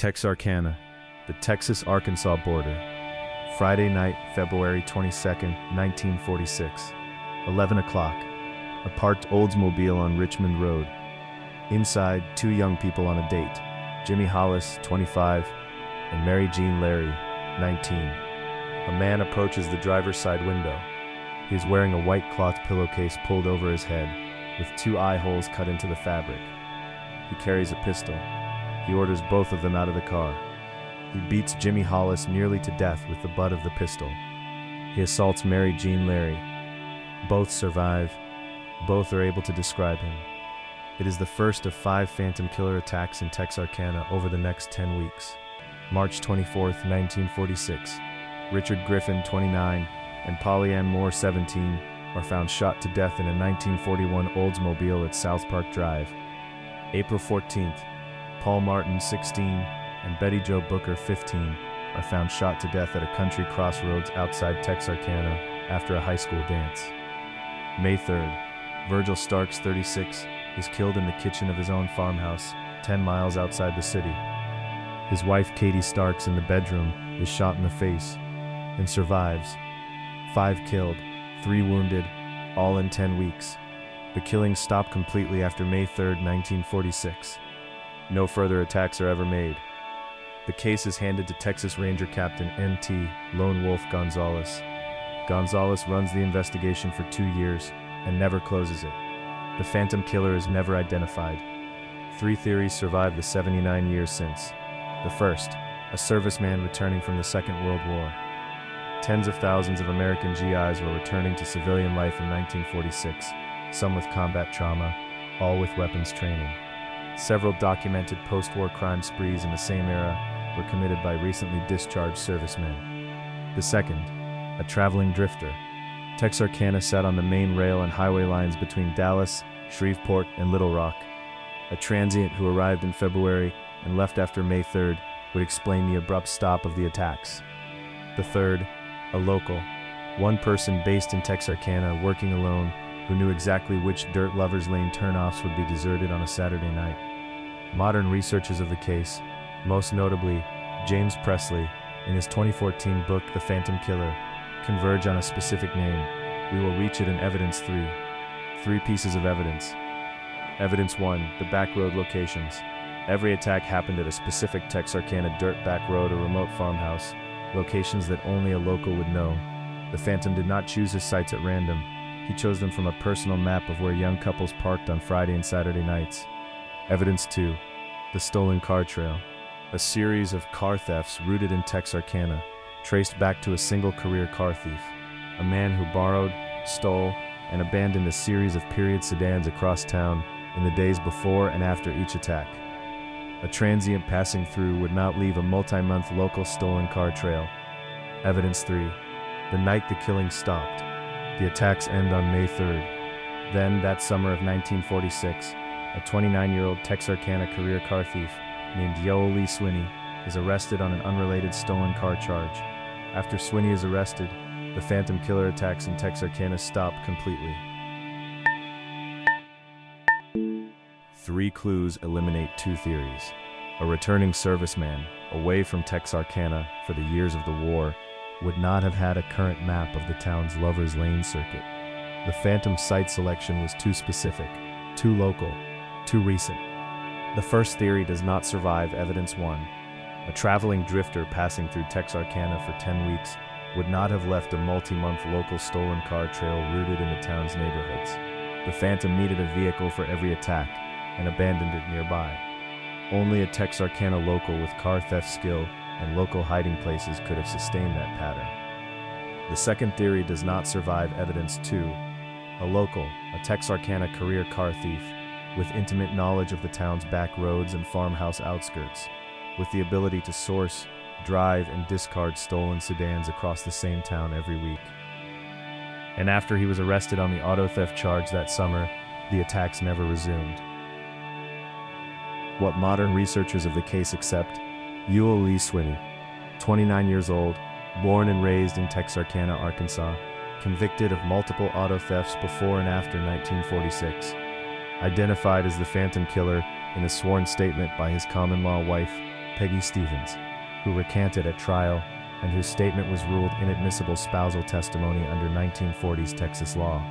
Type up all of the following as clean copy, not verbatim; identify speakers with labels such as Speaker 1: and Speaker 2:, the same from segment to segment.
Speaker 1: Texarkana, the Texas-Arkansas border. Friday night, February 22nd, 1946. 11 o'clock. A parked Oldsmobile on Richmond Road. Inside, two young people on a date. Jimmy Hollis, 25, and Mary Jeanne Larey, 19. A man approaches the driver's side window. He is wearing a white cloth pillowcase pulled over his head, with two eye holes cut into the fabric. He carries a pistol. He orders both of them out of the car. He beats Jimmy Hollis nearly to death with the butt of the pistol. He assaults Mary Jeanne Larey. Both survive. Both are able to describe him. It is the first of 5 phantom killer attacks in Texarkana over the next 10 weeks. March 24, 1946. Richard Griffin, 29, and Polly Ann Moore, 17, are found shot to death in a 1941 Oldsmobile at South Park Drive. April 14th. Paul Martin, 16, and Betty Jo Booker, 15, are found shot to death at a country crossroads outside Texarkana after a high school dance. May 3rd. Virgil Starks, 36, is killed in the kitchen of his own farmhouse, 10 miles outside the city. His wife, Katie Starks, in the bedroom, is shot in the face and survives. 5 killed, 3 wounded, all in 10 weeks. The killings stopped completely after May 3rd, 1946. No further attacks are ever made. The case is handed to Texas Ranger Captain N.T. Lone Wolf Gonzaullas. Gonzaullas runs the investigation for 2 years and never closes it. The phantom killer is never identified. 3 theories survive the 79 years since. The first, a serviceman returning from the Second World War. Tens of thousands of American GIs were returning to civilian life in 1946, some with combat trauma, all with weapons training. Several documented post-war crime sprees in the same era were committed by recently discharged servicemen. The second, a traveling drifter. Texarkana sat on the main rail and highway lines between Dallas, Shreveport, and Little Rock. A transient who arrived in February and left after May 3rd would explain the abrupt stop of the attacks. The third, a local. One person based in Texarkana, working alone, who knew exactly which Dirt Lovers Lane turnoffs would be deserted on a Saturday night. Modern researchers of the case, most notably James Presley, in his 2014 book The Phantom Killer, converge on a specific name. We will reach it in evidence 3. 3 pieces of evidence. Evidence 1, the back road locations. Every attack happened at a specific Texarkana dirt back road or remote farmhouse, locations that only a local would know. The Phantom did not choose his sites at random. He chose them from a personal map of where young couples parked on Friday and Saturday nights. Evidence 2, the stolen car trail. A series of car thefts rooted in Texarkana, traced back to a single career car thief. A man who borrowed, stole, and abandoned a series of period sedans across town in the days before and after each attack. A transient passing through would not leave a multi-month local stolen car trail. Evidence 3, the night the killing stopped. The attacks end on May 3rd. Then, that summer of 1946, a 29-year-old Texarkana career car thief named Youell Swinney is arrested on an unrelated stolen car charge. After Swinney is arrested, the phantom killer attacks in Texarkana stop completely. 3 clues eliminate 2 theories. A returning serviceman, away from Texarkana for the years of the war, would not have had a current map of the town's Lover's Lane circuit. The phantom site selection was too specific, too local, too recent. The first theory does not survive evidence 1. A traveling drifter passing through Texarkana for 10 weeks would not have left a multi-month local stolen car trail rooted in the town's neighborhoods. The phantom needed a vehicle for every attack and abandoned it nearby. Only a Texarkana local with car theft skill and local hiding places could have sustained that pattern. The second theory does not survive evidence 2. A local, a Texarkana career car thief, with intimate knowledge of the town's back roads and farmhouse outskirts, with the ability to source, drive, and discard stolen sedans across the same town every week. And after he was arrested on the auto theft charge that summer, the attacks never resumed. What modern researchers of the case accept: Youell Swinney, 29 years old, born and raised in Texarkana, Arkansas, convicted of multiple auto thefts before and after 1946, identified as the phantom killer in a sworn statement by his common-law wife, Peggy Stevens, who recanted at trial and whose statement was ruled inadmissible spousal testimony under 1940s Texas law.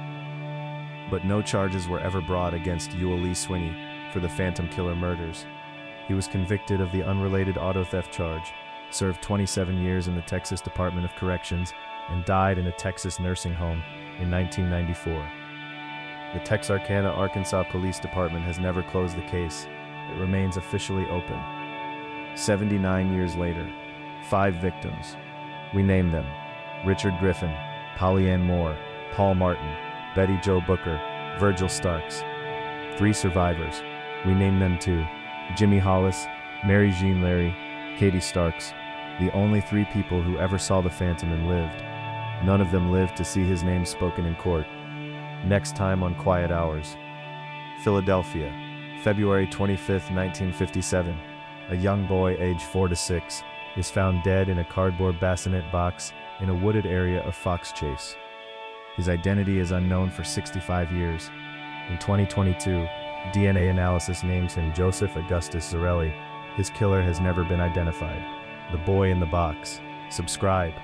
Speaker 1: But no charges were ever brought against Youell Swinney for the Phantom Killer murders. He was convicted of the unrelated auto theft charge, served 27 years in the Texas Department of Corrections, and died in a Texas nursing home in 1994. The Texarkana, Arkansas Police Department has never closed the case. It remains officially open. 79 years later, 5 victims. We name them: Richard Griffin, Polly Ann Moore, Paul Martin, Betty Jo Booker, Virgil Starks. 3 survivors. We name them too: Jimmy Hollis, Mary Jeanne Larey, Katie Starks, the only 3 people who ever saw the Phantom and lived. None of them lived to see his name spoken in court. Next time on Quiet Hours. Philadelphia, February 25, 1957. A young boy aged 4 to 6 is found dead in a cardboard bassinet box in a wooded area of Fox Chase. His identity is unknown for 65 years. In 2022, DNA analysis names him Joseph Augustus Zarelli. His killer has never been identified. The Boy in the Box. Subscribe.